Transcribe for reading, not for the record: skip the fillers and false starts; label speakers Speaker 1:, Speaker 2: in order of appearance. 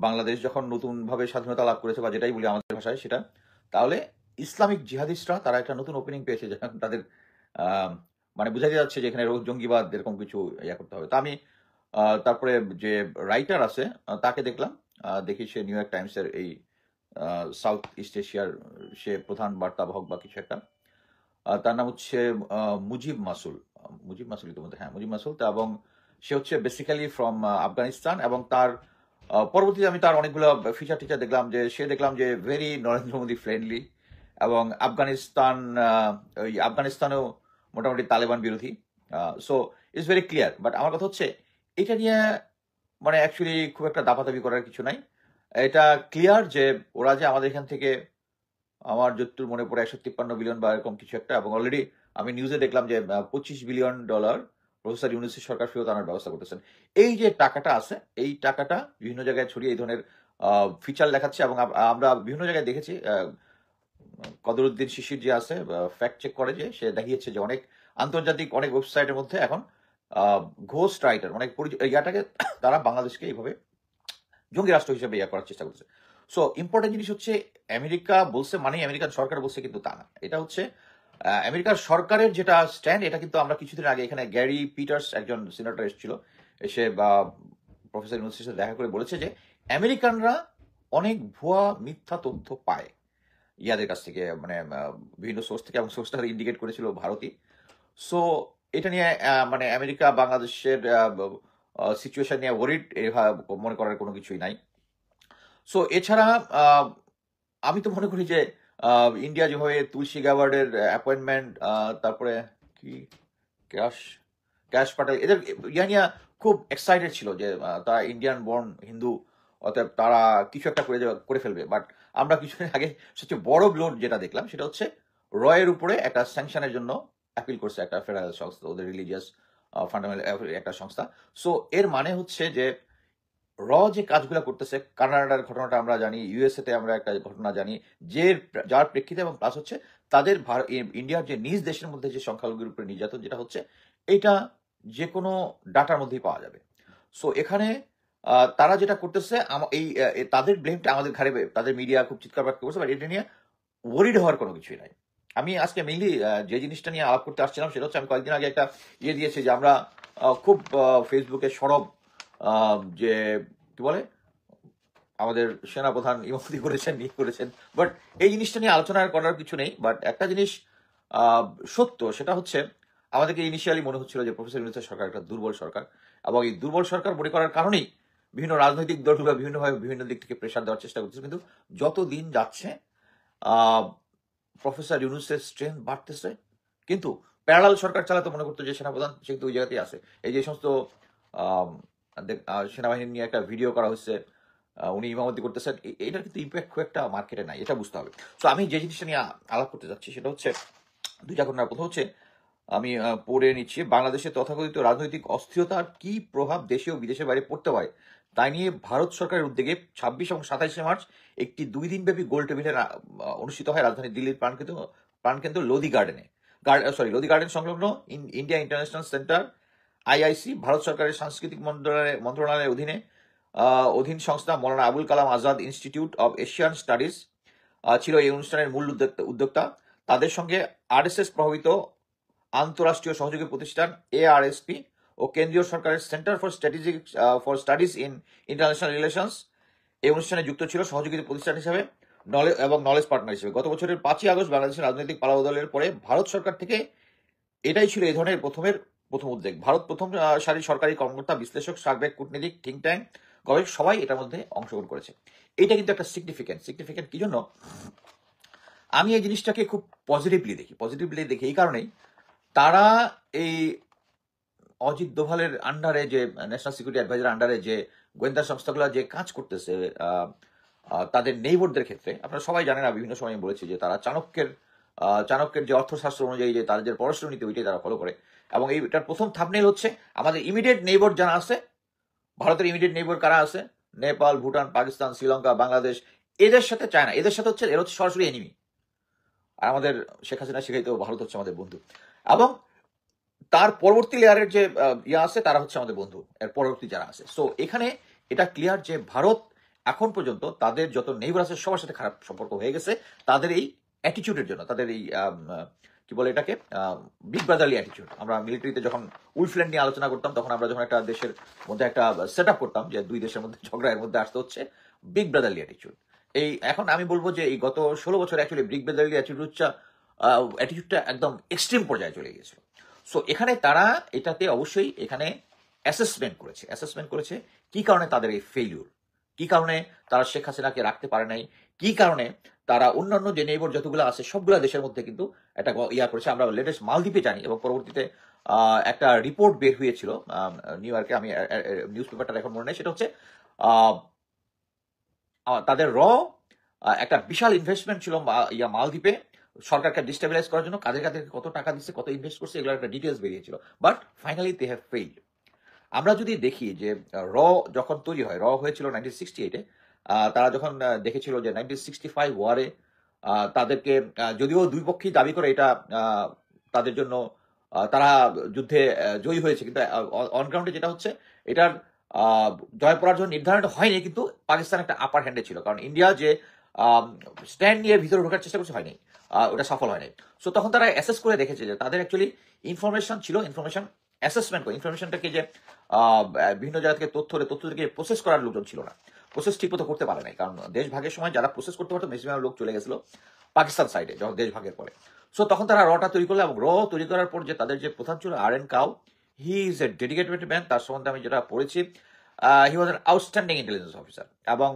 Speaker 1: বাংলাদেশ যখন নতুনভাবে স্বাধীনতা লাভ করেছে বা যেটাই বলি আমাদের ভাষায় সেটা, তাহলে ইসলামিক জিহাদিস্টরা তারা একটা নতুন ওপেনিং পেয়েছে যেখানে তাদের আহ, মানে বোঝাই যাচ্ছে যে এখানে জঙ্গিবাদ এরকম কিছু ইয়া করতে হবে। তা আমি তারপরে যে রাইটার আছে তাকে দেখলাম, দেখি সে নিউ ইয়র্ক টাইমসের এই সাউথ ইস্ট এশিয়ার সে প্রধান বার্তাবাহক বা কিছু একটা। তার নাম হচ্ছে মুজিব মাসুল। মুজিব মাসুল তো হ্যাঁ, মুজিব মাসুল। তা এবং সে হচ্ছে বেসিক্যালি ফ্রম আফগানিস্তান, এবং তার পরবর্তীতে আমি তার অনেকগুলো ফিচার টিচার দেখলাম, যে সে দেখলাম যে ভেরি নরেন্দ্র মোদী ফ্রেন্ডলি, এবং আফগানিস্তান ওই আফগানিস্তানেও মোটামুটি তালেবান বিরোধী। So it's very clear. But আমার কথা হচ্ছে এটা নিয়ে মানে অ্যাকচুয়ালি খুব একটা দাপাদাপি করার কিছু নাই। এটা ক্লিয়ার যে ওরা যে আমাদের এখান থেকে, আমার যতদূর মনে পড়ে 153 বিলিয়ন বা এরকম কিছু একটা, এবং অলরেডি আমি নিউজে দেখলাম যে $25 বিলিয়ন প্রফেসর ইউনূসের সরকার ফেরত আনার ব্যবস্থা করতেছেন। এই যে টাকাটা আছে, এই টাকাটা বিভিন্ন জায়গায় ছড়িয়ে এই ধরনের ফিচার দেখাচ্ছে, এবং আমরা বিভিন্ন জায়গায় দেখেছি। কদরুদ্দিন শিশির যে আছে, ফ্যাক্ট চেক করে, যে সে দেখিয়েছে যে অনেক আন্তর্জাতিক অনেক ওয়েবসাইটের মধ্যে এখন ঘোস্ট রাইটার অনেক ইয়াটাকে তারা বাংলাদেশকে এইভাবে জঙ্গি রাষ্ট্র হিসেবে ইয়া করার চেষ্টা করছে। সো ইম্পর্টেন্ট জিনিস হচ্ছে আমেরিকা বলছে মানে আমেরিকান সরকার বলছে, কিন্তু তা না। এটা হচ্ছে আমেরিকার সরকারের যেটা স্ট্যান্ড, এটা কিন্তু আমরা কিছুদিন আগে এখানে গ্যারি পিটার্স একজন সিনেটর এসেছিল, এসে বা প্রফেসর ইউনুসের সাথে দেখা করে বলেছে যে আমেরিকানরা অনেক ভুয়া মিথ্যা তথ্য পায় ইয়াদের কাছ থেকে, মানে বিভিন্ন সোর্স থেকে, এবং সোর্সটা ইন্ডিকেট করেছিল ভারতই। সো এটা নিয়ে মানে আমেরিকা বাংলাদেশের সিচুয়েশন নিয়ে ওরিড মনে করার কোনো কিছুই নাই। সো এছাড়া আমি তো মনে করি যে ইন্ডিয়া যেভাবে তুলসী গ্যাওয়ার্ডের অ্যাপয়েন্টমেন্ট, তারপরে কি ক্যাশ ক্যাশ পাটেল, এদের ইয়া নিয়ে খুব এক্সাইটেড ছিল যে তারা ইন্ডিয়ান বর্ন হিন্দু, অতএব তারা কিছু একটা করে ফেলবে। বাট আমরা কিছুদিন আগে সবচেয়ে বড় ব্লোড যেটা দেখলাম সেটা হচ্ছে রয়ের উপরে একটা স্যাংশনের জন্য অ্যাপিল করছে একটা ফেডারেল সংস্থা, ওদের রিলিজিয়াস ফান্ডামেন্টাল একটা সংস্থা। সো এর মানে হচ্ছে যে যে কাজগুলো করতেছে, কানাডার ঘটনাটা আমরা জানি, ইউএসএ তে আমরা একটা ঘটনা জানি, যে যার প্রেক্ষিতে, এবং প্লাস হচ্ছে তাদের ইন্ডিয়ার যে নিজ দেশের মধ্যে যে সংখ্যালঘুর উপরে নির্যাতন যেটা হচ্ছে, এটা যে কোনো ডাটার মধ্যেই পাওয়া যাবে। সো এখানে তারা যেটা করতেছে এই তাদের ব্লেমটা আমাদের ঘাড়ে, তাদের মিডিয়া খুব চিৎকার বাদ করছে, বাট এটা নিয়ে ওয়ারিড হওয়ার কোনো কিছুই নাই। আমি আজকে মেইনলি যে জিনিসটা নিয়ে আলাপ করতে আসছিলাম সেটা হচ্ছে, আমি কয়েকদিন আগে একটা দিয়েছি যে আমরা খুব ফেসবুকে সরব যে কি বলে আমাদের সেনাপ্রধান ইমামতি করেছেন, করেছেন, বাট এই জিনিসটা নিয়ে আলোচনা করার কিছু নেই। বাট একটা জিনিস সত্য, সেটা হচ্ছে আমাদেরকে ইনিশিয়ালি মনে হচ্ছিল যে প্রফেসর ইউনূসের সরকার একটা দুর্বল সরকার, এবং এই দুর্বল সরকার মনে করার কারণেই বিভিন্ন রাজনৈতিক দলগুলো বিভিন্নভাবে বিভিন্ন দিক থেকে প্রেশার দেওয়ার চেষ্টা করতেছে। কিন্তু যত দিন যাচ্ছে প্রফেসর ইউনূসের স্ট্রেংথ বাড়তেছে, কিন্তু প্যারালাল সরকার চালাতে মনে করতো যে সেনাপ্রধান সেহেতু ওই জায়গাতেই আছে। এই যে সমস্ত সেনাবাহিনী নিয়ে একটা ভিডিও করা হচ্ছে, উনি ইমামতি করতেছেন, এটার কিন্তু ইম্প্যাক্ট খুব একটা মার্কেটে নাই, এটা বুঝতে হবে। তো আমি যে জিনিসটা নিয়ে আলাপ করতে যাচ্ছি সেটা হচ্ছে দুইটা ঘটনার। প্রথম হচ্ছে আমি পড়ে নিচ্ছি, বাংলাদেশে তথাকথিত রাজনৈতিক অস্থিরতার কি প্রভাব দেশে ও বিদেশের বাইরে পড়তে পারে তাই নিয়ে ভারত সরকারের উদ্যোগে 26 এবং 27 মার্চ একটি 2 দিনব্যাপী গোল টেবিলের অনুষ্ঠিত হয় রাজধানী দিল্লির প্রাণকেন্দ্র লোধি গার্ডেনে। লোধি গার্ডেন সংলগ্ন ইন্ডিয়া ইন্টারন্যাশনাল সেন্টার আইআইসি, ভারত সরকারের সাংস্কৃতিক মন্ত্রণালয়ের অধীন সংস্থা Maulana Abul Kalam Azad institute of Asian studies ছিল এই অনুষ্ঠানের মূল উদ্যোক্তা। তাদের সঙ্গে আরএসএস প্রভাবিত আন্তঃরাষ্ট্রীয় সহযোগী প্রতিষ্ঠান এআরএসপি ও কেন্দ্রীয় সরকারের centre for studies in international relations এই অনুষ্ঠানে যুক্ত ছিল সহযোগী প্রতিষ্ঠান হিসেবে এবং নলেজ পার্টনার হিসেবে। গত বছরের 5ই আগস্ট বাংলাদেশের রাজনৈতিক পালাবদলের পরে ভারত সরকার থেকে এটাই ছিল এই ধরনের প্রথম উদ্যোগ। ভারত প্রথম সারির সরকারি কর্মকর্তা, বিশ্লেষক, সার্ভে, কূটনীতিক, থিঙ্ক ট্যাঙ্ক, গবেষক সবাই এটার মধ্যে অংশগ্রহণ করেছে। এটা কিন্তু একটা সিগনিফিকেন্ট কি জন্য আমি এই জিনিসটাকে খুব পজিটিভলি দেখি এই কারণেই, তারা এই অজিত দোভালের আন্ডারে, যে ন্যাশনাল সিকিউরিটি অ্যাডভাইজার আন্ডারে যে গোয়েন্দা সংস্থাগুলো যে কাজ করতেছে তাদের নেইবরদের ক্ষেত্রে, আপনারা সবাই জানেন, বিভিন্ন সময় আমি বলেছি যে তারা চাণক্যের যে অর্থশাস্ত্র অনুযায়ী যে তাদের যে পররাষ্ট্র নীতি ওইটাই তারা ফলো করে। এবং এইটার প্রথম থাম্বনেইল হচ্ছে আমাদের ইমিডিয়েট নেইবর যারা আছে, ভারতের ইমিডিয়েট নেইবর কারা আছে, নেপাল, ভুটান, পাকিস্তান, শ্রীলঙ্কা, বাংলাদেশ, এদের সাথে চায়না, এদের সাথে হচ্ছে এরা হচ্ছে সরাসরি এনিমি। আর আমাদের শেখ হাসিনা শিখাইতেও ভারত হচ্ছে আমাদের বন্ধু, এবং তার পরবর্তী লেয়ারের যে আছে তারা হচ্ছে আমাদের বন্ধু, এর পরবর্তী যারা আছে। সো এখানে এটা ক্লিয়ার যে ভারত এখন পর্যন্ত তাদের যত নেইবার আছে সবার সাথে খারাপ সম্পর্ক হয়ে গেছে তাদের এই অ্যাটিটিউডের জন্য, তাদের এই কি বলে এটাকে, বিগ ব্রাদারলি অ্যাটিটিউড। আমরা মিলিটারিতে যখন উইলফ্ল্যান্ড নিয়ে আলোচনা করতাম, তখন আমরা যখন একটা দেশের মধ্যে একটা সেট আপ করতাম যে দুই দেশের মধ্যে ঝগড়া, এর মধ্যে আসতে হচ্ছে বিগ ব্রাদারলি অ্যাটিটিউড। এই এখন আমি বলবো যে এই গত 16 বছর অ্যাকচুয়ালি বিগ ব্রাদারলি অ্যাটিটিউডটা একদম এক্সট্রিম পর্যায়ে চলে গিয়েছিল। সো এখানে তারা এটাতে অবশ্যই এখানে অ্যাসেসমেন্ট করেছে কি কারণে তাদের এই ফেলিউর, কি কারণে তারা শেখ হাসিনাকে রাখতে পারে নাই, কি কারণে তারা অন্যান্য যে নেইবার যতগুলো আছে সবগুলো দেশের মধ্যে কিন্তু একটা ইয়া করেছে। আমরা লেটেস্ট মালদ্বীপে জানি, এবং পরবর্তীতে একটা রিপোর্ট বের হয়েছিল নিউ ইয়র্কে, আমি নিউজ পেপারটা এখন মনে নেই, সেটা হচ্ছে তাদের একটা বিশাল ইনভেস্টমেন্ট ছিল মালদ্বীপে সরকারকে ডিস্টেবিলাইজ করার জন্য, কাদের কাদের কত টাকা দিচ্ছে, কত ইনভেস্ট করছে, এগুলোর একটা ডিটেলস বেরিয়েছিল। But finally they have failed. আমরা যদি দেখি যে যখন তৈরি হয়, হয়েছিল 1968-এ, তারা যখন দেখেছিল যে 1965 ওয়ারে তাদেরকে, যদিও দুই পক্ষই দাবি করে এটা তাদের জন্য তারা যুদ্ধে জয়ী হয়েছে, কিন্তু অন গ্রাউন্ডে যেটা হচ্ছে এটার জয় পরাজয় নির্ধারণ হয়নি, কিন্তু পাকিস্তান একটা আপার হ্যান্ডে ছিল, কারণ ইন্ডিয়া যে স্ট্যান্ড নিয়ে ভিতরে ঢোকার চেষ্টা করছে হয়নি, ওটা সফল হয়নি। সো তখন তারা অ্যাসেস করে দেখেছে যে তাদের অ্যাকচুয়ালি ইনফরমেশন ছিল, ইনফরমেশন অ্যাসেসমেন্ট করে, ইনফরমেশনটাকে যে বিভিন্ন জায়গা থেকে তথ্য থেকে প্রসেস করার লোকজন ছিল না, প্রসেস ঠিক মতো করতে পারে নাই, কারণ দেশ ভাগের সময় যারা প্রসেস করতে পারতো ম্যাক্সিমাম লোক চলে গেছিল পাকিস্তান সাইডে যখন দেশ ভাগের পরে। সো তখন তারা টা তৈরি করলো, এবং তৈরি করার পর যে তাদের যে প্রধান ছিল R N Kao, he is a dedicated man, তার সম্বন্ধে আমি যেটা পড়েছি, he was an outstanding intelligence officer. এবং